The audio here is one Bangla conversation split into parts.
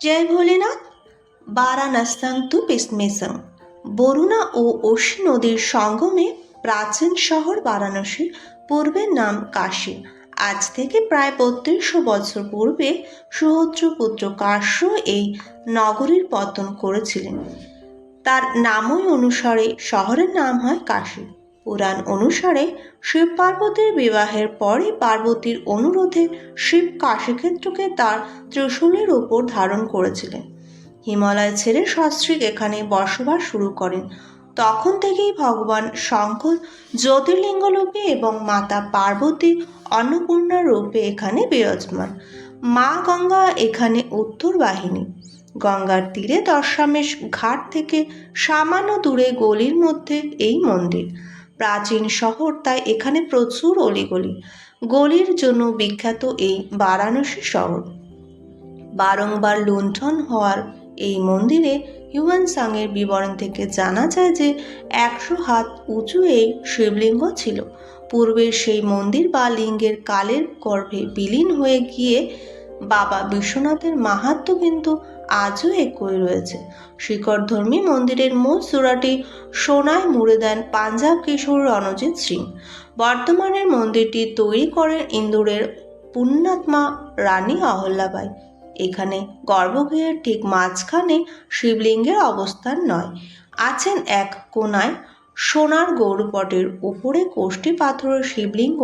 জয় ভোলেনাথ। বারাণস্যাং তু পিস্মেসং। বরুণা ও অসি নদীর সঙ্গমে প্রাচীন শহর বারাণসীর পূর্বের নাম কাশী। আজ থেকে প্রায় ৩২০০ বছর পূর্বে সুহদ্র পুত্র কাশ্য এই নগরীর পতন করেছিলেন। তার নামই অনুসারে শহরের নাম হয় কাশী। পুরাণ অনুসারে শিব পার্বতীর বিবাহের পরে পার্বতীর অনুরোধে শিব কাশীক্ষেত্রকে তার ত্রিশূলের ওপর ধারণ করেছিলেন। হিমালয় ছেড়ে সস্ত্রীক এখানে বসবাস শুরু করেন। তখন থেকেই ভগবান শঙ্কর জ্যোতির্লিঙ্গ রূপে এবং মাতা পার্বতী অন্নপূর্ণা রূপে এখানে বিরাজমান। মা গঙ্গা এখানে উত্তর বাহিনী। গঙ্গার তীরে দশামেশ ঘাট থেকে সামান্য দূরে গলির মধ্যে এই মন্দির। প্রাচীন শহর, তাই এখানে প্রচুর অলিগলি। গলির জন্য বিখ্যাত এই বারাণসী শহর। বারংবার লুণ্ঠন হওয়ার এই মন্দিরে হিউয়েন-সাংয়ের বিবরণ থেকে জানা যায় যে ১০০ হাত উঁচু এই শিবলিঙ্গ ছিল। পূর্বের সেই মন্দির বা লিঙ্গের কালের গর্ভে বিলীন হয়ে গিয়ে বাবা বিশ্বনাথের মাহাত্ম্য কিন্তু আজও একই রয়েছে। শিখরধর্মী মন্দিরের মূল চূড়াটি সোনায় মুড়ে দেন পাঞ্জাব কিশোর রণজিৎ সিং। বর্তমানের মন্দিরটি তৈরি করেন ইন্দোরের পুণ্যাত্মা রানী অহল্যাবাই। এখানে গর্ভগৃহের ঠিক মাঝখানে শিবলিঙ্গের অবস্থান নয়, আছেন এক কোনায় সোনার গৌরপটের উপরে কোষ্ঠী পাথরের শিবলিঙ্গ,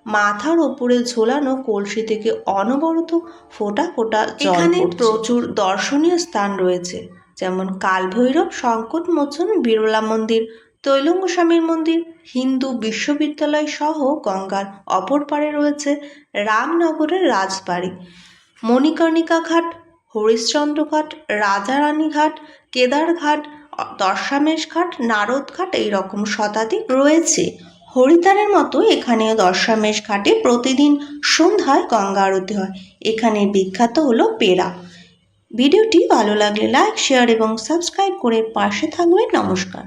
মাথার উপরে ঝোলানো কলসি থেকে অনবরত ফোঁটা ফোঁটা জল। এখানে প্রচুর দর্শনীয় স্থান রয়েছে, যেমন কালভৈরব সংকট মোচন, বিড়লা মন্দির, তৈলঙ্গ স্বামীর মন্দির, হিন্দু বিশ্ববিদ্যালয় সহ গঙ্গার অপর পারে রয়েছে রামনগরের রাজবাড়ি, মণিকর্ণিকা ঘাট, হরিশ্চন্দ্র ঘাট, রাজারানী ঘাট, কেদার ঘাট, দশামেশ ঘাট, নারদ ঘাট, এইরকম শতাধিক রয়েছে। হরিদ্বারের মতো এখানেও দশামেশ ঘাটে প্রতিদিন সন্ধ্যায় গঙ্গা আরতি হয়। এখানে বিখ্যাত হলো পেড়া। ভিডিওটি ভালো লাগলে লাইক, শেয়ার এবং সাবস্ক্রাইব করে পাশে থাকবেন। নমস্কার।